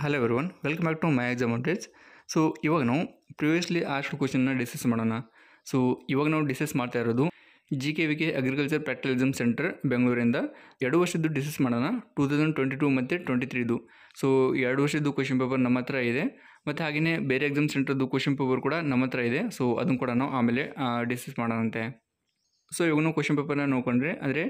Hello everyone, welcome back to my exam updates. So ಇವಾಗ ನಾವು previously asked ಕ್ವಶನ್ನ discuss ಮಾಡೋಣ. ಸೊ ಇವಾಗ ನಾವು ಡಿಸ್ಕಸ್ ಮಾಡ್ತಾ ಇರೋದು GKVK agriculture practical exam centre ಬೆಂಗಳೂರಿಂದ 2 ವರ್ಷದ್ದು ಡಿಸ್ಕಸ್ ಮಾಡೋಣ. 2022 ಮತ್ತು 23ದು. ಸೊ 2 ವರ್ಷದ್ದು ಕ್ವಶನ್ ಪೇಪರ್ ನಮ್ಮ ಹತ್ರ ಇದೆ, ಮತ್ತು ಹಾಗೆಯೇ ಬೇರೆ ಎಕ್ಸಾಮ್ ಸೆಂಟರ್ದು ಕ್ವಶನ್ ಪೇಪರ್ ಕೂಡ ನಮ್ಮ ಹತ್ರ ಇದೆ. ಸೊ ಅದನ್ನು ಕೂಡ ನಾವು ಆಮೇಲೆ ಡಿಸ್ಕಸ್ ಮಾಡೋಣಂತೆ. ಸೊ ಇವಾಗ ನಾವು ಕ್ವಶನ್ ಪೇಪರ್ನ ನೋಡಿಕೊಂಡ್ರೆ, ಅಂದರೆ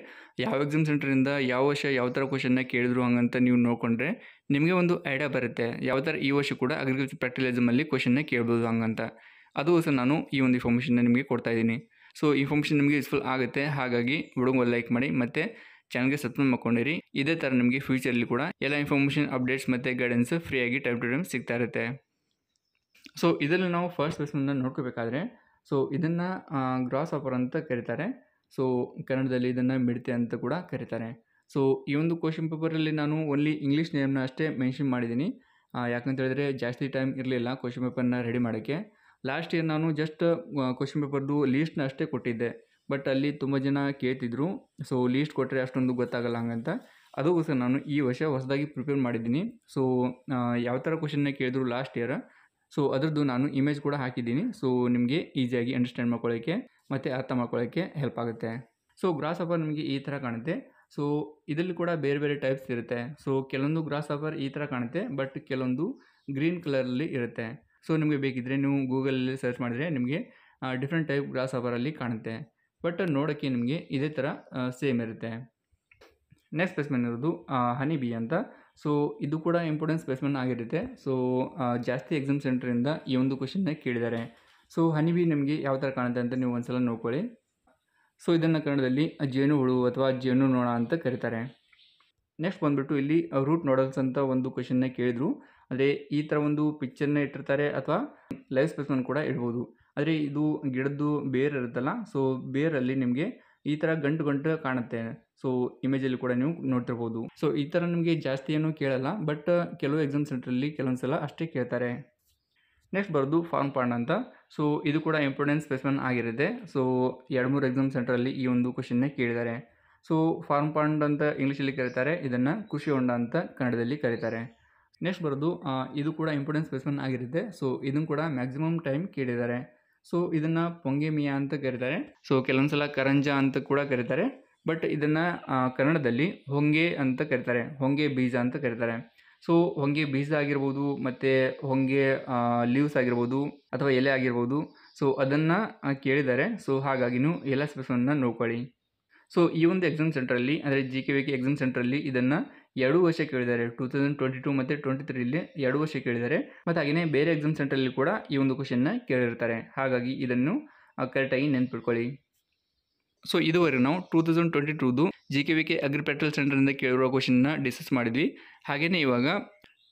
ಯಾವ ಎಕ್ಸಾಮ್ ಸೆಂಟರಿಂದ ಯಾವ ವರ್ಷ ಯಾವ ಥರ ಕ್ವಶನ್ನ ಕೇಳಿದ್ರು ಹಂಗಂತ ನೀವು ನೋಡಿಕೊಂಡ್ರೆ ನಿಮಗೆ ಒಂದು ಐಡಿಯಾ ಬರುತ್ತೆ ಯಾವ ಥರ ಈ ವರ್ಷ ಕೂಡ ಅಗ್ರಿಕಲ್ಚರ್ ಪ್ರಾಕ್ಟಿಕಲ್ ಎಕ್ಸಾಮಲ್ಲಿ ಕ್ವಶನ್ನ ಕೇಳ್ಬೋದು ಹಂಗಂತ. ಅದು ಸಹ ನಾನು ಈ ಒಂದು ಇನ್ಫಾರ್ಮೇಷನ್ನ ನಿಮಗೆ ಕೊಡ್ತಾ ಇದ್ದೀನಿ. ಸೊ ಇನ್ಫಾರ್ಮೇಷನ್ ನಿಮಗೆ ಯೂಸ್ಫುಲ್ ಆಗುತ್ತೆ, ಹಾಗಾಗಿ ವಿಡಿಯೋಗೆ ಲೈಕ್ ಮಾಡಿ ಮತ್ತು ಚಾನಲ್ಗೆ ಸಬ್ಸ್ಕ್ರೈಬ್ ಮಾಡ್ಕೊಂಡಿರಿ. ಇದೇ ಥರ ನಿಮಗೆ ಫ್ಯೂಚರಲ್ಲಿ ಕೂಡ ಎಲ್ಲ ಇನ್ಫಾರ್ಮೇಷನ್ ಅಪ್ಡೇಟ್ಸ್ ಮತ್ತು ಗೈಡೆನ್ಸ್ ಫ್ರೀಯಾಗಿ ಟೈಮ್ ಟು ಟೈಮ್ ಸಿಗ್ತಾ ಇರುತ್ತೆ. ಸೊ ಇದರಲ್ಲಿ ನಾವು ಫಸ್ಟ್ ಕ್ವೆಶ್ಚನ್ನ ನೋಡ್ಕೋಬೇಕಾದ್ರೆ, ಸೊ ಇದನ್ನು ಗ್ರಾಸ್ ಹಾಪರ್ ಅಂತ ಕರೀತಾರೆ. ಸೊ ಕನ್ನಡದಲ್ಲಿ ಇದನ್ನು ಮಿಡತೆ ಅಂತ ಕೂಡ ಕರೀತಾರೆ. ಸೊ ಈ ಒಂದು ಕ್ವಶನ್ ಪೇಪರಲ್ಲಿ ನಾನು ಓನ್ಲಿ ಇಂಗ್ಲೀಷ್ ನೇಮ್ನ ಅಷ್ಟೇ ಮೆನ್ಷನ್ ಮಾಡಿದ್ದೀನಿ, ಯಾಕಂತ ಹೇಳಿದ್ರೆ ಜಾಸ್ತಿ ಟೈಮ್ ಇರಲಿಲ್ಲ ಕ್ವಶನ್ ಪೇಪರ್ನ ರೆಡಿ ಮಾಡೋಕ್ಕೆ. ಲಾಸ್ಟ್ ಇಯರ್ ನಾನು ಜಸ್ಟ್ ಕ್ವಶನ್ ಪೇಪರ್ದು ಲೀಸ್ಟ್ನ ಅಷ್ಟೇ ಕೊಟ್ಟಿದ್ದೆ, ಬಟ್ ಅಲ್ಲಿ ತುಂಬ ಜನ ಕೇಳ್ತಿದ್ರು, ಸೊ ಲೀಸ್ಟ್ ಕೊಟ್ಟರೆ ಅಷ್ಟೊಂದು ಗೊತ್ತಾಗಲ್ಲ ಹಂಗಂತ. ಅದಕ್ಕೋಸ್ಕರ ನಾನು ಈ ವರ್ಷ ಹೊಸದಾಗಿ ಪ್ರಿಪೇರ್ ಮಾಡಿದ್ದೀನಿ. ಸೊ ಯಾವ ಥರ ಕ್ವಶನ್ನ ಕೇಳಿದ್ರು ಲಾಸ್ಟ್ ಇಯರ್, ಸೊ ಅದರದ್ದು ನಾನು ಇಮೇಜ್ ಕೂಡ ಹಾಕಿದ್ದೀನಿ. ಸೊ ನಿಮಗೆ ಈಸಿಯಾಗಿ ಅಂಡರ್ಸ್ಟ್ಯಾಂಡ್ ಮಾಡ್ಕೊಳ್ಳೋಕ್ಕೆ ಮತ್ತು ಅರ್ಥ ಮಾಡ್ಕೊಳ್ಳೋಕ್ಕೆ ಹೆಲ್ಪ್ ಆಗುತ್ತೆ. ಸೊ ಗ್ರಾಸ್ ಹಾಪರ್ ನಿಮಗೆ ಈ ಥರ ಕಾಣುತ್ತೆ. ಸೊ ಇದರಲ್ಲಿ ಕೂಡ ಬೇರೆ ಬೇರೆ ಟೈಪ್ಸ್ ಇರುತ್ತೆ. ಸೊ ಕೆಲವೊಂದು ಗ್ರಾಸ್ ಹಾಪರ್ ಈ ಥರ ಕಾಣುತ್ತೆ, ಬಟ್ ಕೆಲವೊಂದು ಗ್ರೀನ್ ಕಲರಲ್ಲಿ ಇರುತ್ತೆ. ಸೊ ನಿಮಗೆ ಬೇಕಿದ್ದರೆ ನೀವು ಗೂಗಲಲ್ಲಿ ಸರ್ಚ್ ಮಾಡಿದರೆ ನಿಮಗೆ ಡಿಫ್ರೆಂಟ್ ಟೈಪ್ ಗ್ರಾಸ್ ಹಾಪರಲ್ಲಿ ಕಾಣುತ್ತೆ, ಬಟ್ ನೋಡೋಕ್ಕೆ ನಿಮಗೆ ಇದೇ ಥರ ಸೇಮ್ ಇರುತ್ತೆ. ನೆಕ್ಸ್ಟ್ ಸ್ಪೆಸಿಮೆನ್ ಇರೋದು ಹನಿ ಬಿ ಅಂತ. ಸೊ ಇದು ಕೂಡ ಇಂಪಾರ್ಟೆಂಟ್ ಸ್ಪೆಸಿಮೆನ್ ಆಗಿರುತ್ತೆ. ಸೊ ಜಾಸ್ತಿ ಎಕ್ಸಾಮ್ ಸೆಂಟರಿಂದ ಈ ಒಂದು ಕ್ವಶನ್ನ ಕೇಳಿದ್ದಾರೆ. ಸೊ ಹನಿ ಬಿ ನಿಮಗೆ ಯಾವ ಥರ ಕಾಣುತ್ತೆ ಅಂತ ನೀವು ಒಂದ್ಸಲ ನೋಡ್ಕೊಳ್ಳಿ. ಸೊ ಇದನ್ನು ಕನ್ನಡದಲ್ಲಿ ಜೇನು ಹುಳು ಅಥವಾ ಜೇನು ನೊಣ ಅಂತ ಕರೀತಾರೆ. ನೆಕ್ಸ್ಟ್ ಬಂದುಬಿಟ್ಟು ಇಲ್ಲಿ ರೂಟ್ ನೋಡಲ್ಸ್ ಅಂತ ಒಂದು ಕ್ವಶನ್ನ ಕೇಳಿದ್ರು. ಅಂದರೆ ಈ ಥರ ಒಂದು ಪಿಕ್ಚರ್ನ ಇಟ್ಟಿರ್ತಾರೆ ಅಥವಾ ಲೈವ್ ಸ್ಪೆಸಿಮೆನ್ ಕೂಡ ಇಡ್ಬೋದು. ಆದರೆ ಇದು ಗಿಡದ್ದು ಬೇರ್ ಇರುತ್ತಲ್ಲ, ಸೊ ಬೇರಲ್ಲಿ ನಿಮಗೆ ಈ ಥರ ಗಂಟು ಗಂಟು ಕಾಣುತ್ತೆ. ಸೊ ಇಮೇಜಲ್ಲಿ ಕೂಡ ನೀವು ನೋಡ್ತಿರ್ಬೋದು. ಸೊ ಈ ಥರ ನಿಮಗೆ ಜಾಸ್ತಿ ಏನೂ ಕೇಳಲ್ಲ, ಬಟ್ ಕೆಲವು ಎಕ್ಸಾಮ್ ಸೆಂಟ್ರಲ್ಲಿ ಕೆಲವೊಂದು ಸಲ ಅಷ್ಟೇ ಕೇಳ್ತಾರೆ. ನೆಕ್ಸ್ಟ್ ಬರೋದು ಫಾರ್ಮ್ ಪಾಂಡ್ ಅಂತ. ಸೊ ಇದು ಕೂಡ ಇಂಪಾರ್ಟೆಂಟ್ ಸ್ಪೆಸಿಮೆನ್ ಆಗಿರುತ್ತೆ. ಸೊ 2-3 ಎಕ್ಸಾಮ್ ಸೆಂಟ್ರಲ್ಲಿ ಈ ಒಂದು ಕ್ವಶನ್ನ ಕೇಳಿದ್ದಾರೆ. ಸೊ ಫಾರ್ಮ್ ಪಾಂಡ್ ಅಂತ ಇಂಗ್ಲೀಷಲ್ಲಿ ಕರೀತಾರೆ, ಇದನ್ನು ಕೃಷಿ ಹೊಂಡ ಅಂತ ಕನ್ನಡದಲ್ಲಿ ಕರೀತಾರೆ. ನೆಕ್ಸ್ಟ್ ಬರೋದು ಇದು ಕೂಡ ಇಂಪಾರ್ಟೆಂಟ್ ಸ್ಪೆಸಿಮೆನ್ ಆಗಿರುತ್ತೆ. ಸೊ ಇದನ್ನು ಕೂಡ ಮ್ಯಾಕ್ಸಿಮಮ್ ಟೈಮ್ ಕೇಳಿದ್ದಾರೆ. ಸೊ ಇದನ್ನು ಪೊಂಗೆಮಿಯಾ ಅಂತ ಕರೀತಾರೆ. ಸೊ ಕೆಲವೊಂದು ಸಲ ಕರಂಜ ಅಂತ ಕೂಡ ಕರೀತಾರೆ, ಬಟ್ ಇದನ್ನು ಕನ್ನಡದಲ್ಲಿ ಹೊಂಗೆ ಅಂತ ಕರೀತಾರೆ, ಹೊಂಗೆ ಬೀಜ ಅಂತ ಕರೀತಾರೆ. ಸೊ ಹೊಂಗೆ ಬೀಜ ಆಗಿರ್ಬೋದು ಮತ್ತು ಹೊಂಗೆ ಲೀವ್ಸ್ ಆಗಿರ್ಬೋದು ಅಥವಾ ಎಲೆ ಆಗಿರ್ಬೋದು. ಸೊ ಅದನ್ನು ಕೇಳಿದ್ದಾರೆ. ಸೊ ಹಾಗಾಗಿ ನೀವು ಎಲ್ಲ ಸ್ಪೆಸಿಮೆನ್ನ ನೋಡ್ಕೊಳ್ಳಿ. ಸೊ ಈ ಒಂದು ಎಕ್ಸಾಮ್ ಸೆಂಟ್ರಲ್ಲಿ, ಅಂದರೆ GKVK ಎಕ್ಸಾಮ್ ಸೆಂಟ್ರಲ್ಲಿ ಇದನ್ನು 2 ವರ್ಷ ಕೇಳಿದ್ದಾರೆ. 2022 ಮತ್ತು 23ರಲ್ಲಿ 2 ವರ್ಷ ಕೇಳಿದ್ದಾರೆ. ಮತ್ತು ಹಾಗೆಯೇ ಬೇರೆ ಎಕ್ಸಾಮ್ ಸೆಂಟ್ರಲ್ಲಿ ಕೂಡ ಈ ಒಂದು ಕ್ವಶನ್ನ ಕೇಳಿರ್ತಾರೆ. ಹಾಗಾಗಿ ಇದನ್ನು ಕರೆಕ್ಟಾಗಿ ನೆನ್ಪಿಟ್ಕೊಳ್ಳಿ. ಸೊ ಇದುವರೆಗೆ ನಾವು 2022ದು GKVK ಅಗ್ರಿ ಪ್ರಾಕ್ಟಿಕಲ್ ಸೆಂಟರಿಂದ ಕೇಳಿರೋ ಕ್ವಶನ್ನ ಡಿಸ್ಕಸ್ ಮಾಡಿದ್ವಿ. ಹಾಗೆಯೇ ಇವಾಗ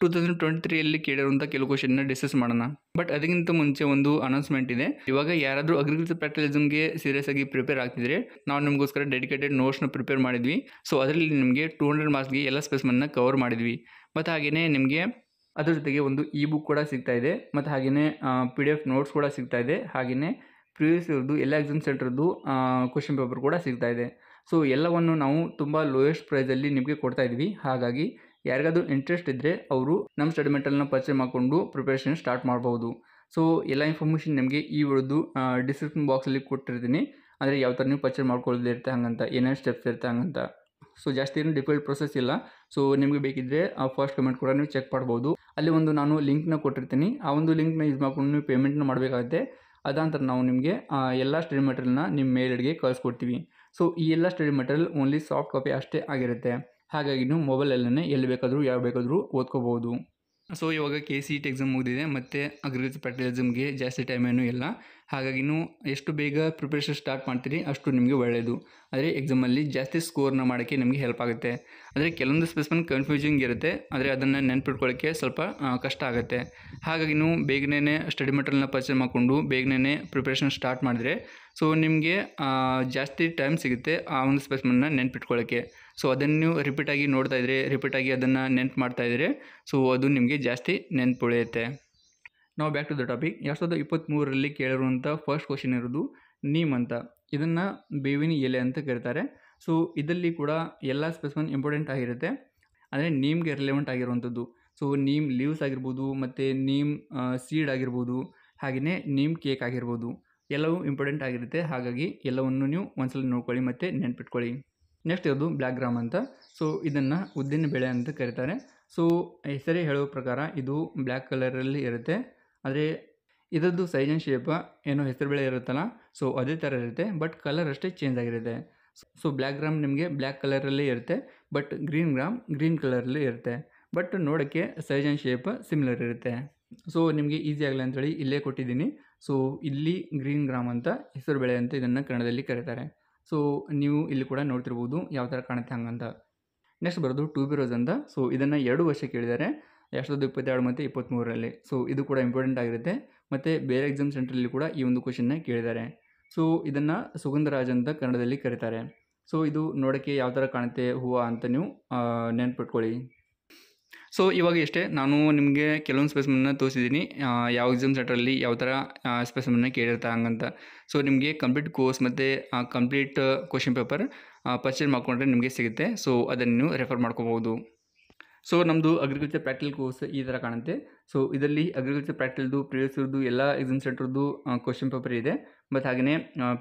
2023ಯಲ್ಲಿ ಕೇಳಿರುವಂಥ ಕೆಲವು ಕ್ವಶನ್ನ ಡಿಸ್ಕಸ್ ಮಾಡೋಣ. ಬಟ್ ಅದಕ್ಕಿಂತ ಮುಂಚೆ ಒಂದು ಅನೌನ್ಸ್ಮೆಂಟ್ ಇದೆ. ಇವಾಗ ಯಾರಾದರೂ ಅಗ್ರಿಕಲ್ಚರ್ ಪ್ರಾಕ್ಟಿಕಲ್ ಎಕ್ಸಾಮ್ಗೆ ಸೀರಿಯಸ್ ಆಗಿ ಪ್ರಿಪೇರ್ ಆಗ್ತಿದ್ರೆ, ನಾವು ನಿಮಗೋಸ್ಕರ ಡೆಡಿಕೇಟೆಡ್ ನೋಟ್ಸ್ನ ಪ್ರಿಪೇರ್ ಮಾಡಿದ್ವಿ. ಸೊ ಅದರಲ್ಲಿ ನಿಮಗೆ 200 ಮಾರ್ಕ್ಸ್ಗೆ ಎಲ್ಲ ಸ್ಪೆಸಿಮೆನ್ನ ಕವರ್ ಮಾಡಿದ್ವಿ. ಮತ್ತು ಹಾಗೆಯೇ ನಿಮಗೆ ಅದ್ರ ಜೊತೆಗೆ ಒಂದು ಇ-ಬುಕ್ ಕೂಡ ಸಿಗ್ತಾ ಇದೆ, ಮತ್ತು ಹಾಗೆಯೇ PDF ನೋಟ್ಸ್ ಕೂಡ ಸಿಗ್ತಾ ಇದೆ. ಹಾಗೆಯೇ ಪ್ರೀವಿಯಸ್ ಇರೋದು ಎಲ್ಲ ಎಕ್ಸಾಮ್ ಸೆಂಟರ್ದು ಕ್ವಶನ್ ಪೇಪರ್ ಕೂಡ ಸಿಗ್ತಾ ಇದೆ. ಸೊ ಎಲ್ಲವನ್ನು ನಾವು ತುಂಬ ಲೋಯೆಸ್ಟ್ ಪ್ರೈಸಲ್ಲಿ ನಿಮಗೆ ಕೊಡ್ತಾ ಇದ್ವಿ. ಹಾಗಾಗಿ ಯಾರಿಗಾದ್ರೂ ಇಂಟ್ರೆಸ್ಟ್ ಇದ್ದರೆ ಅವರು ನಮ್ಮ ಸ್ಟಡಿ ಮೆಟೀರಿಯಲ್ನ ಪರ್ಚೇಸ್ ಮಾಡಿಕೊಂಡು ಪ್ರಿಪ್ರೇಷನ್ ಸ್ಟಾರ್ಟ್ ಮಾಡ್ಬೋದು. ಸೊ ಎಲ್ಲ ಇನ್ಫಾರ್ಮೇಷನ್ ನಿಮಗೆ ಈ ವಿಡಿಯೋದು ಡಿಸ್ಕ್ರಿಪ್ಷನ್ ಬಾಕ್ಸಲ್ಲಿ ಕೊಟ್ಟಿರ್ತೀನಿ. ಅಂದರೆ ಯಾವ ಥರ ನೀವು ಪರ್ಚೇಸ್ ಮಾಡ್ಕೊಳ್ಳೋದಿರುತ್ತೆ ಹಂಗಂತ, ಏನೇನು ಸ್ಟೆಪ್ಸ್ ಇರುತ್ತೆ ಹಂಗಂತ. ಸೊ ಜಾಸ್ತಿ ಏನು ಡಿಫಿಕಲ್ಟ್ ಪ್ರೊಸೆಸ್ ಇಲ್ಲ. ಸೊ ನಿಮಗೆ ಬೇಕಿದ್ದರೆ ಫಸ್ಟ್ ಕಮೆಂಟ್ ಕೂಡ ನೀವು ಚೆಕ್ ಮಾಡ್ಬೋದು. ಅಲ್ಲಿ ಒಂದು ನಾನು ಲಿಂಕ್ನ ಕೊಟ್ಟಿರ್ತೀನಿ. ಆ ಒಂದು ಲಿಂಕ್ನ ಯೂಸ್ ಮಾಡ್ಕೊಂಡು ನೀವು ಪೇಮೆಂಟ್ನ ಮಾಡಬೇಕಾಗುತ್ತೆ. ಅದಾಂತರ ನಾವು ನಿಮಗೆ ಎಲ್ಲ ಸ್ಟಡಿ ಮೆಟೀರಿಯಲ್ನ ನಿಮ್ಮ ಮೇಲ್ ಐಡಿಗೆ ಕಳಿಸ್ಕೊಡ್ತೀವಿ. ಸೊ ಈ ಎಲ್ಲ study material only soft copy ಅಷ್ಟೇ ಆಗಿರುತ್ತೆ. ಹಾಗಾಗಿ ನೀವು ಮೊಬೈಲಲ್ಲೇ ಎಲ್ಲಿ ಬೇಕಾದರೂ ಯಾವ ಬೇಕಾದರೂ ಓದ್ಕೋಬೋದು. ಸೊ ಇವಾಗ KCET ಎಕ್ಸಾಮ್ ಮುಗಿದಿದೆ, ಮತ್ತು ಅಗ್ರಿಕಲ್ಚರ್ ಪ್ರಾಕ್ಟಿಕಲ್ ಎಕ್ಸಾಮ್ಗೆ ಜಾಸ್ತಿ ಟೈಮ್ ಏನೂ ಇಲ್ಲ. ಹಾಗಾಗಿ ನೀವು ಎಷ್ಟು ಬೇಗ ಪ್ರಿಪ್ರೇಷನ್ ಸ್ಟಾರ್ಟ್ ಮಾಡ್ತೀರಿ ಅಷ್ಟು ನಿಮಗೆ ಒಳ್ಳೆಯದು. ಅಂದರೆ ಎಕ್ಸಾಮಲ್ಲಿ ಜಾಸ್ತಿ ಸ್ಕೋರ್ನ ಮಾಡೋಕ್ಕೆ ನಿಮಗೆ ಹೆಲ್ಪ್ ಆಗುತ್ತೆ. ಅಂದರೆ ಕೆಲವೊಂದು ಸ್ಪೆಸಿಮೆನ್ ಕನ್ಫ್ಯೂಸಿಂಗ್ ಇರುತ್ತೆ, ಆದರೆ ಅದನ್ನು ನೆನ್ಪಿಟ್ಕೊಳ್ಳೋಕ್ಕೆ ಸ್ವಲ್ಪ ಕಷ್ಟ ಆಗುತ್ತೆ. ಹಾಗಾಗಿ ನೀವು ಬೇಗನೆ ಸ್ಟಡಿ ಮೆಟೀರಿಯಲ್ನ ಪರ್ಚೇಸ್ ಮಾಡಿಕೊಂಡು ಬೇಗನೆ ಪ್ರಿಪ್ರೇಷನ್ ಸ್ಟಾರ್ಟ್ ಮಾಡಿದರೆ ಸೊ ನಿಮಗೆ ಜಾಸ್ತಿ ಟೈಮ್ ಸಿಗುತ್ತೆ ಆ ಒಂದು ಸ್ಪೆಸಿಮೆನ್ನ ನೆನ್ಪಿಟ್ಕೊಳ್ಳೋಕ್ಕೆ. ಸೊ ಅದನ್ನು ನೀವು ರಿಪೀಟಾಗಿ ನೋಡ್ತಾ ಇದ್ದರೆ, ರಿಪೀಟಾಗಿ ಅದನ್ನು ನೆನ್ಪು ಮಾಡ್ತಾಯಿದ್ರೆ ಸೊ ಅದು ನಿಮಗೆ ಜಾಸ್ತಿ ನೆನ್ಪುಳಿಯುತ್ತೆ. ನಾವು ಬ್ಯಾಕ್ ಟು ದ ಟಾಪಿಕ್. 2023ರಲ್ಲಿ ಕೇಳಿರುವಂಥ ಫಸ್ಟ್ ಕ್ವಶನ್ ಇರೋದು ನೀಮ್ ಅಂತ. ಇದನ್ನು ಬೇವಿನ ಎಲೆ ಅಂತ ಕರೀತಾರೆ. ಸೊ ಇದರಲ್ಲಿ ಕೂಡ ಎಲ್ಲ ಸ್ಪೆಸಿಮೆನ್ ಇಂಪಾರ್ಟೆಂಟ್ ಆಗಿರುತ್ತೆ. ಅಂದರೆ ನೀಮ್ಗೆ ರಿಲೆವೆಂಟ್ ಆಗಿರುವಂಥದ್ದು. ಸೊ ನೀಮ್ ಲೀವ್ಸ್ ಆಗಿರ್ಬೋದು ಮತ್ತು ನೀಮ್ ಸೀಡ್ ಆಗಿರ್ಬೋದು, ಹಾಗೆಯೇ ನೀಮ್ ಕೇಕ್ ಆಗಿರ್ಬೋದು, ಎಲ್ಲವೂ ಇಂಪಾರ್ಟೆಂಟ್ ಆಗಿರುತ್ತೆ. ಹಾಗಾಗಿ ಎಲ್ಲವನ್ನು ನೀವು ಒಂದ್ಸಲ ನೋಡ್ಕೊಳ್ಳಿ ಮತ್ತು ನೆನ್ಪಿಟ್ಕೊಳ್ಳಿ. ನೆಕ್ಸ್ಟ್ ಇರೋದು ಬ್ಲ್ಯಾಕ್ ಗ್ರಾಮ್ ಅಂತ. ಸೊ ಇದನ್ನು ಉದ್ದಿನ ಬೇಳೆ ಅಂತ ಕರೀತಾರೆ. ಸೊ ಹೆಸರೇ ಹೇಳೋ ಪ್ರಕಾರ ಇದು ಬ್ಲ್ಯಾಕ್ ಕಲರಲ್ಲಿ ಇರುತ್ತೆ. ಆದರೆ ಇದರದ್ದು ಸೈಜ್ ಆ್ಯಂಡ್ ಶೇಪ ಏನೋ ಹೆಸರು ಬೇಳೆ ಇರುತ್ತಲ್ಲ, ಸೊ ಅದೇ ಥರ ಇರುತ್ತೆ, ಬಟ್ ಕಲರ್ ಅಷ್ಟೇ ಚೇಂಜ್ ಆಗಿರುತ್ತೆ. ಸೊ ಬ್ಲ್ಯಾಕ್ ಗ್ರಾಮ್ ನಿಮಗೆ ಬ್ಲ್ಯಾಕ್ ಕಲರಲ್ಲೇ ಇರುತ್ತೆ, ಬಟ್ ಗ್ರೀನ್ ಗ್ರಾಮ್ ಗ್ರೀನ್ ಕಲರಲ್ಲಿ ಇರುತ್ತೆ. ಬಟ್ ನೋಡೋಕ್ಕೆ ಸೈಜ್ ಆ್ಯಂಡ್ ಶೇಪ್ ಸಿಮಿಲರ್ ಇರುತ್ತೆ. ಸೊ ನಿಮಗೆ ಈಸಿ ಆಗಲಿ ಅಂತೇಳಿ ಇಲ್ಲೇ ಕೊಟ್ಟಿದ್ದೀನಿ. ಸೊ ಇಲ್ಲಿ ಗ್ರೀನ್ ಗ್ರಾಮ್ ಅಂತ ಹೆಸರು ಬೇಳೆ ಅಂತ ಇದನ್ನು ಕನ್ನಡದಲ್ಲಿ ಕರೀತಾರೆ. ಸೊ ನೀವು ಇಲ್ಲಿ ಕೂಡ ನೋಡ್ತಿರ್ಬೋದು ಯಾವ ಥರ ಕಾಣುತ್ತೆ ಹಂಗಂತ. ನೆಕ್ಸ್ಟ್ ಬರೋದು ಟ್ಯೂಬಿರೋಸ್ ಅಂತ. ಸೊ ಇದನ್ನು 2 ವರ್ಷ ಕೇಳಿದ್ದಾರೆ, 2022 ಮತ್ತು 2023ರಲ್ಲಿ. ಸೊ ಇದು ಕೂಡ ಇಂಪಾರ್ಟೆಂಟ್ ಆಗಿರುತ್ತೆ ಮತ್ತು ಬೇರೆ ಎಕ್ಸಾಮ್ ಸೆಂಟ್ರಲ್ಲಿ ಕೂಡ ಈ ಒಂದು ಕ್ವಶನ್ನ ಕೇಳಿದ್ದಾರೆ. ಸೊ ಇದನ್ನು ಸುಗಂಧರಾಜ್ ಅಂತ ಕನ್ನಡದಲ್ಲಿ ಕರೀತಾರೆ. ಸೊ ಇದು ನೋಡೋಕ್ಕೆ ಯಾವ ಥರ ಕಾಣುತ್ತೆ ಹೂವು ಅಂತ ನೀವು ನೆನ್ಪಿಟ್ಕೊಳ್ಳಿ. ಸೊ ಇವಾಗ ಇಷ್ಟೇ, ನಾನು ನಿಮಗೆ ಕೆಲವೊಂದು ಸ್ಪೆಸಿಮನ್ನ ತೋರಿಸಿದ್ದೀನಿ, ಯಾವ ಎಕ್ಸಾಮ್ ಸೆಂಟ್ರಲ್ಲಿ ಯಾವ ಥರ ಸ್ಪೆಸಿಮನ್ನ ಕೇಳಿರ್ತಾರೆ ಹಂಗಂತ. ಸೊ ನಿಮಗೆ ಕಂಪ್ಲೀಟ್ ಕೋರ್ಸ್ ಮತ್ತು ಕಂಪ್ಲೀಟ್ ಕ್ವಶನ್ ಪೇಪರ್ ಪರ್ಚೇಸ್ ಮಾಡಿಕೊಂಡ್ರೆ ನಿಮಗೆ ಸಿಗುತ್ತೆ. ಸೊ ಅದನ್ನು ನೀವು ರೆಫರ್ ಮಾಡ್ಕೋಬೋದು. ಸೊ ನಮ್ಮದು ಅಗ್ರಿಕಲ್ಚರ್ ಪ್ರಾಕ್ಟಿಕಲ್ ಕೋರ್ಸ್ ಈ ಥರ ಕಾಣುತ್ತೆ. ಸೊ ಇದರಲ್ಲಿ ಅಗ್ರಿಕಲ್ಚರ್ ಪ್ರಾಕ್ಟಿಕಲ್ದು ಪ್ರಿವಿಯಸ್ ಇರೋದು ಎಲ್ಲ ಎಕ್ಸಾಮ್ ಸೆಂಟ್ರದ್ದು ಕ್ವಶನ್ ಪೇಪರ್ ಇದೆ, ಮತ್ತು ಹಾಗೆಯೇ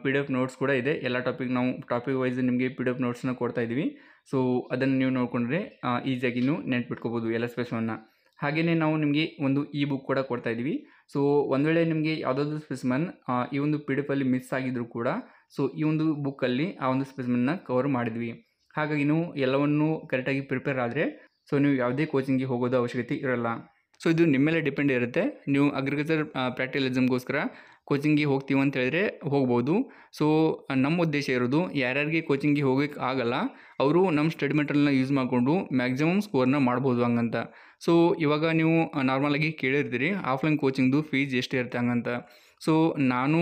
PDF ನೋಟ್ಸ್ ಕೂಡ ಇದೆ. ಎಲ್ಲ ನಾವು ಟಾಪಿಕ್ ವೈಸ್ ನಿಮಗೆ PDF ನೋಟ್ಸನ್ನ ಕೊಡ್ತಾ ಇದ್ದೀವಿ. ಸೊ ಅದನ್ನು ನೀವು ನೋಡಿಕೊಂಡ್ರೆ ಈಸಿಯಾಗಿ ನೀವು ನೆನ್ಪಿಟ್ಕೋಬೋದು ಎಲ್ಲ ಸ್ಪೆಸಿಮನ್ನ. ಹಾಗೆಯೇ ನಾವು ನಿಮಗೆ ಒಂದು ಬುಕ್ ಕೂಡ ಕೊಡ್ತಾ ಇದ್ದೀವಿ. ಸೊ ಒಂದು ವೇಳೆ ನಿಮಗೆ ಯಾವುದಾದ್ರೂ ಸ್ಪೆಸಿಮನ್ ಈ ಒಂದು PDF ಮಿಸ್ ಆಗಿದ್ದರೂ ಕೂಡ, ಸೊ ಈ ಒಂದು ಬುಕ್ಕಲ್ಲಿ ಆ ಒಂದು ಸ್ಪೆಸಿಮನ್ನ ಕವರ್ ಮಾಡಿದ್ವಿ. ಹಾಗಾಗಿ ನೀವು ಎಲ್ಲವನ್ನೂ ಕರೆಕ್ಟಾಗಿ ಪ್ರಿಪೇರ್ ಆದರೆ ಸೊ ನೀವು ಯಾವುದೇ ಕೋಚಿಂಗಿಗೆ ಹೋಗೋದು ಅವಶ್ಯಕತೆ ಇರೋಲ್ಲ. ಸೊ ಇದು ನಿಮ್ಮ ಮೇಲೆ ಡಿಪೆಂಡ್ ಇರುತ್ತೆ. ನೀವು ಅಗ್ರಿಕಲ್ಚರ್ ಪ್ರಾಕ್ಟಿಕಲ್ ಎಕ್ಸಾಮ್ಗೋಸ್ಕರ ಕೋಚಿಂಗಿಗೆ ಹೋಗ್ತೀವಿ ಅಂತ ಹೇಳಿದ್ರೆ ಹೋಗ್ಬೋದು. ಸೊ ನಮ್ಮ ಉದ್ದೇಶ ಇರೋದು ಯಾರ್ಯಾರಿಗೆ ಕೋಚಿಂಗಿಗೆ ಹೋಗೋಕ್ಕೆ ಆಗಲ್ಲ ಅವರು ನಮ್ಮ ಸ್ಟಡಿ ಮೆಟೀರಿಯಲ್ನ ಯೂಸ್ ಮಾಡಿಕೊಂಡು ಮ್ಯಾಕ್ಸಿಮಮ್ ಸ್ಕೋರ್ನ ಮಾಡ್ಬೋದು ಹಂಗಂತ. ಸೊ ಇವಾಗ ನೀವು ನಾರ್ಮಲಾಗಿ ಕೇಳಿರ್ತೀರಿ ಆಫ್ಲೈನ್ ಕೋಚಿಂಗ್ದು ಫೀಸ್ ಎಷ್ಟು ಇರುತ್ತೆ ಹಂಗಂತ. ಸೊ ನಾನು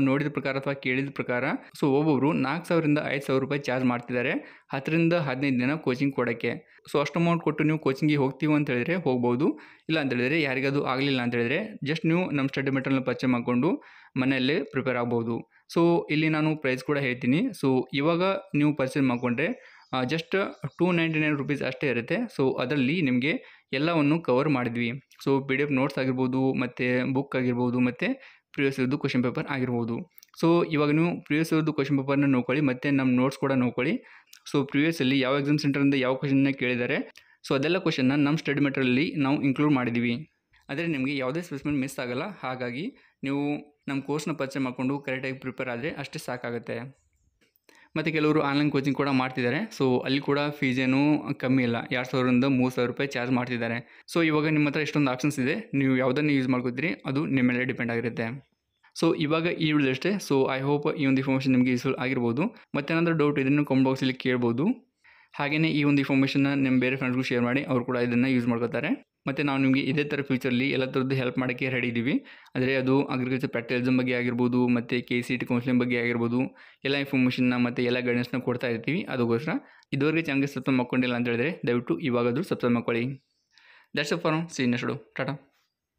ನೋಡಿದ ಪ್ರಕಾರ ಅಥವಾ ಕೇಳಿದ ಪ್ರಕಾರ ಸೊ ಒಬ್ಬೊಬ್ಬರು 4,000 ರಿಂದ 5,000 ರೂಪಾಯಿ ಚಾರ್ಜ್ ಮಾಡ್ತಿದ್ದಾರೆ 10 ರಿಂದ 15 ದಿನ ಕೋಚಿಂಗ್ ಕೊಡೋಕ್ಕೆ. ಸೊ ಅಷ್ಟು ಅಮೌಂಟ್ ಕೊಟ್ಟು ನೀವು ಕೋಚಿಂಗಿಗೆ ಹೋಗ್ತೀವಿ ಅಂತ ಹೇಳಿದ್ರೆ ಹೋಗ್ಬೋದು. ಇಲ್ಲ ಅಂತ ಹೇಳಿದ್ರೆ ಯಾರಿಗದು ಆಗಲಿಲ್ಲ ಅಂತ ಹೇಳಿದ್ರೆ ಜಸ್ಟ್ ನೀವು ನಮ್ಮ ಸ್ಟಡಿ ಮೆಟೀರಿಯಲ್ನ ಪರ್ಚೇಸ್ ಮಾಡಿಕೊಂಡು ಮನೆಯಲ್ಲೇ ಪ್ರಿಪೇರ್ ಆಗ್ಬೋದು. ಸೊ ಇಲ್ಲಿ ನಾನು ಪ್ರೈಸ್ ಕೂಡ ಹೇಳ್ತೀನಿ. ಸೊ ಇವಾಗ ನೀವು ಪರ್ಚೇಸ್ ಮಾಡಿಕೊಂಡ್ರೆ ಜಸ್ಟ್ 299 ರುಪೀಸ್ ಅಷ್ಟೇ ಇರುತ್ತೆ. ಸೊ ಅದರಲ್ಲಿ ನಿಮಗೆ ಎಲ್ಲವನ್ನು ಕವರ್ ಮಾಡಿದ್ವಿ. ಸೊ PDF ನೋಟ್ಸ್ ಆಗಿರ್ಬೋದು, ಮತ್ತು ಬುಕ್ ಆಗಿರ್ಬೋದು, ಮತ್ತು ಪ್ರಿವಿಯಸ್ ಇರೋದು ಕ್ವಶನ್ ಪೇಪರ್ ಆಗಿರ್ಬೋದು. ಸೊ ಇವಾಗ ನೀವು ಪ್ರಿವಿಯಸ್ ಇರೋದು ಕ್ವಶನ್ ಪೇಪರ್ನ ನೋಡ್ಕೊಳ್ಳಿ ಮತ್ತು ನಮ್ಮ ನೋಟ್ಸ್ ಕೂಡ ನೋಡ್ಕೊಳ್ಳಿ. ಸೊ ಪ್ರಿವಿಯಸ್ಸಲ್ಲಿ ಯಾವ ಎಕ್ಸಾಮ್ ಸೆಂಟರಿಂದ ಯಾವ ಕ್ವಶನ್ನ ಕೇಳಿದ್ದಾರೆ, ಸೊ ಅದೆಲ್ಲ ಕ್ವಶನ್ನ ನಮ್ಮ ಸ್ಟಡಿ ಮೆಟೀರಿಯಲಲ್ಲಿ ನಾವು ಇನ್ಕ್ಲೂಡ್ ಮಾಡಿದ್ದೀವಿ. ಆದರೆ ನಿಮಗೆ ಯಾವುದೇ ಸ್ಪೆಸಿಮನ್ ಮಿಸ್ ಆಗಲ್ಲ. ಹಾಗಾಗಿ ನೀವು ನಮ್ಮ ಕೋರ್ಸ್ನ ಪರ್ಚೇಸ್ ಮಾಡಿಕೊಂಡು ಕರೆಕ್ಟಾಗಿ ಪ್ರಿಪೇರ್ ಆದರೆ ಅಷ್ಟೇ ಸಾಕಾಗುತ್ತೆ. ಮತ್ತು ಕೆಲವರು ಆನ್ಲೈನ್ ಕೋಚಿಂಗ್ ಕೂಡ ಮಾಡ್ತಿದ್ದಾರೆ. ಸೊ ಅಲ್ಲಿ ಕೂಡ ಫೀಸ್ ಏನೂ ಕಮ್ಮಿ ಇಲ್ಲ, 2,000 ರಿಂದ 3,000 ರೂಪಾಯಿ ಚಾರ್ಜ್ ಮಾಡ್ತಿದ್ದಾರೆ. ಸೊ ಇವಾಗ ನಿಮ್ಮ ಹತ್ರ ಇಷ್ಟೊಂದು ಆಪ್ಷನ್ಸ್ ಇದೆ, ನೀವು ಯಾವುದನ್ನು ಯೂಸ್ ಮಾಡ್ಕೋತೀರಿ ಅದು ನಿಮ್ಮ ಮೇಲೆ ಡಿಪೆಂಡ್ ಆಗಿರುತ್ತೆ. ಸೊ ಇವಾಗ ಈ ವಿಡಿಯೋ ಅಷ್ಟೇ. ಸೊ ಐ ಹೋಪ್ ಈ ಒಂದು ಇನ್ಫಾರ್ಮೇಷನ್ ನಿಮಗೆ ಯೂಸ್ಫುಲ್ ಆಗಿರ್ಬೋದು. ಮತ್ತೇನಾದರೂ ಡೌಟ್ ಇದನ್ನು ಕಾಮೆಂಟ್ ಬಾಕ್ಸಲ್ಲಿ ಕೇಳ್ಬೋದು. ಹಾಗೆಯೇ ಈ ಒಂದು ಇನ್ಫಾರ್ಮೇಷನ್ನ ನಿಮ್ಮ ಬೇರೆ ಫ್ರೆಂಡ್ಸ್ಗೂ ಶೇರ್ ಮಾಡಿ, ಅವರು ಕೂಡ ಇದನ್ನು ಯೂಸ್ ಮಾಡ್ಕೋತಾರೆ. ಮತ್ತು ನಾವು ನಿಮಗೆ ಇದೇ ಥರ ಫ್ಯೂಚರ್ಲಿ ಎಲ್ಲ ಥರದ್ದು ಹೆಲ್ಪ್ ಮಾಡೋಕ್ಕೆ ರೆಡಿ ಇದ್ದೀವಿ. ಅಂದರೆ ಅದು ಅಗ್ರಿಕಲ್ಚರ್ ಪ್ರಾಕ್ಟಿಕಲ್ ಎಕ್ಸಾಮ್ ಬಗ್ಗೆ ಆಗಿರ್ಬೋದು, ಮತ್ತು KCET ಕೌನ್ಸಿಲಿಂಗ್ ಬಗ್ಗೆ ಆಗಿರ್ಬೋದು, ಎಲ್ಲ ಇನ್ಫಾರ್ಮೇಷನ್ನ ಮತ್ತು ಎಲ್ಲ ಗೈಡೆನ್ಸ್ನ ಕೊಡ್ತಾ ಇರ್ತೀವಿ. ಅದಕ್ಕೋಸ್ಕರ ಇದುವರೆಗೆ ಚಾನಲ್ಗೆ ಸಬ್ಸ್ಕ್ರೈಬ್ ಮಾಡ್ಕೊಂಡಿಲ್ಲ ಅಂತ ಹೇಳಿದ್ರೆ ದಯವಿಟ್ಟು ಇವಾಗಾದರೂ ಸಬ್ಸ್ಕ್ರೈಬ್ ಮಾಡ್ಕೊಳ್ಳಿ. That's it for now. See you next video. Tata.